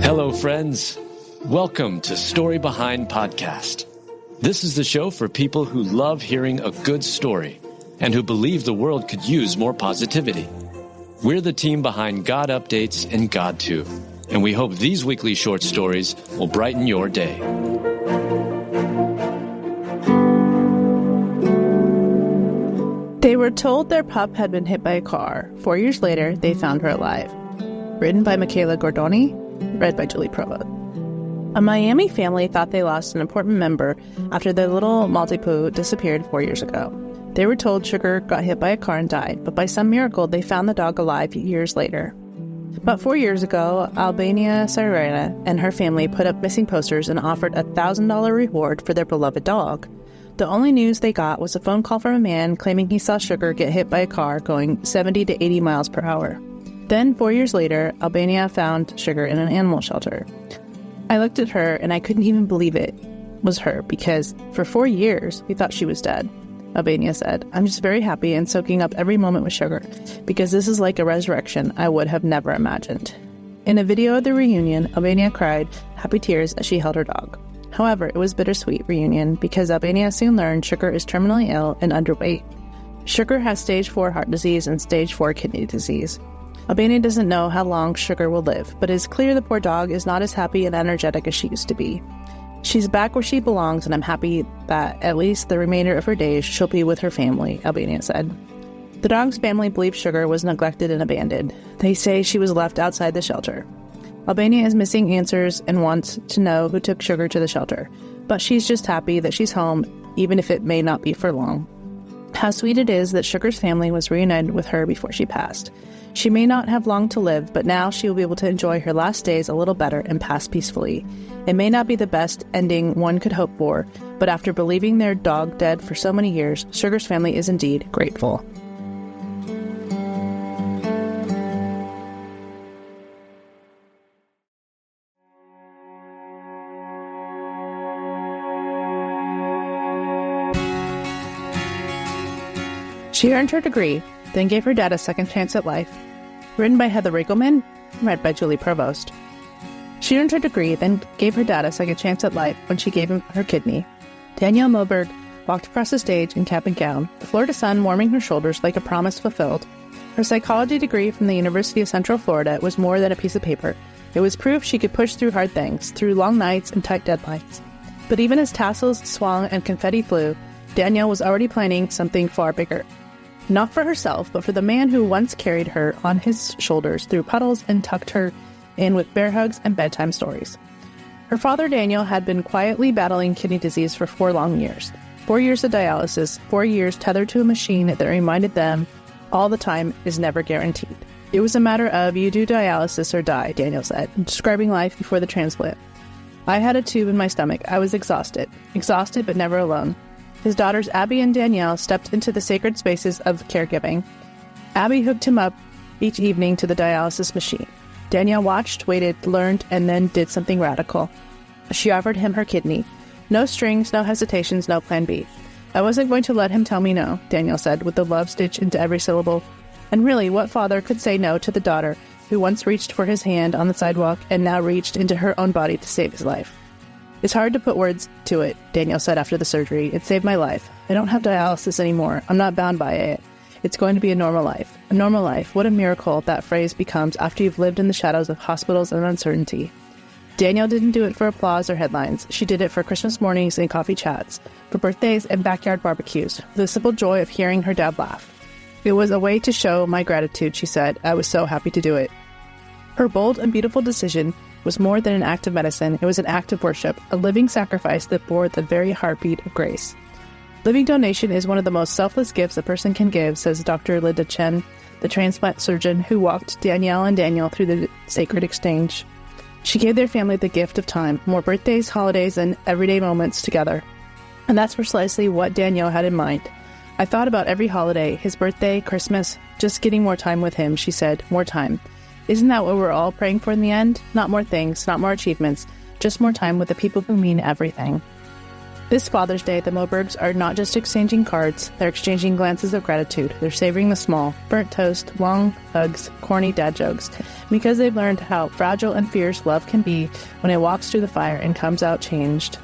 Hello, friends. Welcome to Story Behind Podcast. This is the show for people who love hearing a good story and who believe the world could use more positivity. We're the team behind GodUpdates and GodTube, and we hope these weekly short stories will brighten your day. They were told their pup had been hit by a car. 4 years later, they found her alive. Written by Michaela Gordoni, read by Julie Provost. A Miami family thought they lost an important member after their little Maltipoo disappeared 4 years ago. They were told Sugar got hit by a car and died, but by some miracle, they found the dog alive years later. About 4 years ago, Albania Serena and her family put up missing posters and offered a $1,000 reward for their beloved dog. The only news they got was a phone call from a man claiming he saw Sugar get hit by a car going 70 to 80 miles per hour. Then, 4 years later, Albania found Sugar in an animal shelter. I looked at her and I couldn't even believe it was her because for 4 years we thought she was dead. Albania said, "I'm just very happy and soaking up every moment with Sugar because this is like a resurrection I would have never imagined." In a video of the reunion, Albania cried happy tears as she held her dog. However, it was bittersweet reunion because Albania soon learned Sugar is terminally ill and underweight. Sugar has stage 4 heart disease and stage 4 kidney disease. Albania doesn't know how long Sugar will live, but it is clear the poor dog is not as happy and energetic as she used to be. She's back where she belongs, and I'm happy that at least the remainder of her days she'll be with her family, Albania said. The dog's family believes Sugar was neglected and abandoned. They say she was left outside the shelter. Albania is missing answers and wants to know who took Sugar to the shelter, but she's just happy that she's home, even if it may not be for long. How sweet it is that Sugar's family was reunited with her before she passed. She may not have long to live, but now she will be able to enjoy her last days a little better and pass peacefully. It may not be the best ending one could hope for, but after believing their dog dead for so many years, Sugar's family is indeed grateful. She earned her degree, then gave her dad a second chance at life. Written by Heather Riggleman, read by Julie Provost. She earned her degree, then gave her dad a second chance at life when she gave him her kidney. Danielle Moberg walked across the stage in cap and gown, the Florida sun warming her shoulders like a promise fulfilled. Her psychology degree from the University of Central Florida was more than a piece of paper. It was proof she could push through hard things, through long nights and tight deadlines. But even as tassels swung and confetti flew, Danielle was already planning something far bigger. Not for herself, but for the man who once carried her on his shoulders through puddles and tucked her in with bear hugs and bedtime stories. Her father, Daniel, had been quietly battling kidney disease for 4 long years. 4 years of dialysis, 4 years tethered to a machine that reminded them all the time is never guaranteed. It was a matter of you do dialysis or die, Daniel said, describing life before the transplant. I had a tube in my stomach. I was exhausted but never alone. His daughters Abby and Danielle stepped into the sacred spaces of caregiving. Abby hooked him up each evening to the dialysis machine. Danielle watched, waited, learned, and then did something radical. She offered him her kidney. No strings, no hesitations, no plan B. I wasn't going to let him tell me no, Danielle said, with the love stitched into every syllable. And really, what father could say no to the daughter who once reached for his hand on the sidewalk and now reached into her own body to save his life? It's hard to put words to it, Danielle said after the surgery. It saved my life. I don't have dialysis anymore. I'm not bound by it. It's going to be a normal life. A normal life. What a miracle that phrase becomes after you've lived in the shadows of hospitals and uncertainty. Danielle didn't do it for applause or headlines. She did it for Christmas mornings and coffee chats, for birthdays and backyard barbecues, for the simple joy of hearing her dad laugh. It was a way to show my gratitude, she said. I was so happy to do it. Her bold and beautiful decision was more than an act of medicine. It was an act of worship, a living sacrifice that bore the very heartbeat of grace. Living donation is one of the most selfless gifts a person can give, says Dr. Linda Chen, the transplant surgeon who walked Danielle and Daniel through the sacred exchange. She gave their family the gift of time, more birthdays, holidays, and everyday moments together. And that's precisely what Danielle had in mind. I thought about every holiday, his birthday, Christmas, just getting more time with him, she said, more time. Isn't that what we're all praying for in the end? Not more things, not more achievements, just more time with the people who mean everything. This Father's Day, the Mobergs are not just exchanging cards, they're exchanging glances of gratitude. They're savoring the small, burnt toast, long hugs, corny dad jokes, because they've learned how fragile and fierce love can be when it walks through the fire and comes out changed.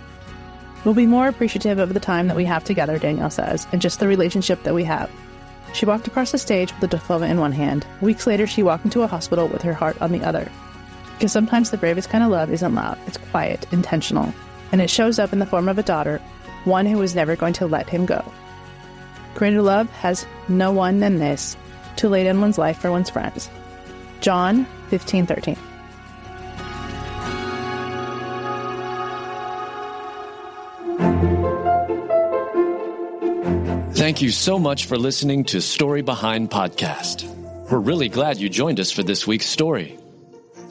We'll be more appreciative of the time that we have together, Danielle says, and just the relationship that we have. She walked across the stage with a diploma in one hand. Weeks later, she walked into a hospital with her heart on the other. Because sometimes the bravest kind of love isn't loud, it's quiet, intentional. And it shows up in the form of a daughter, one who was never going to let him go. Greater love has no one than this, to lay down one's life for one's friends. John 15:13. Thank you so much for listening to Story Behind Podcast. We're really glad you joined us for this week's story.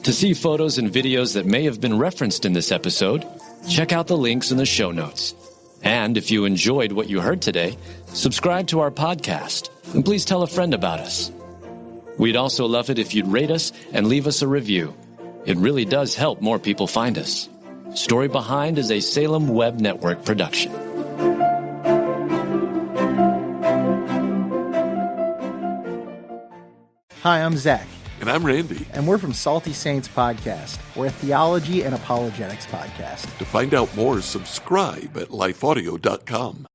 To see photos and videos that may have been referenced in this episode, check out the links in the show notes. And if you enjoyed what you heard today, subscribe to our podcast, and please tell a friend about us. We'd also love it if you'd rate us and leave us a review. It really does help more people find us. Story Behind is a Salem Web Network production. Hi, I'm Zach. And I'm Randy. And we're from Salty Saints Podcast. We're a theology and apologetics podcast. To find out more, subscribe at lifeaudio.com.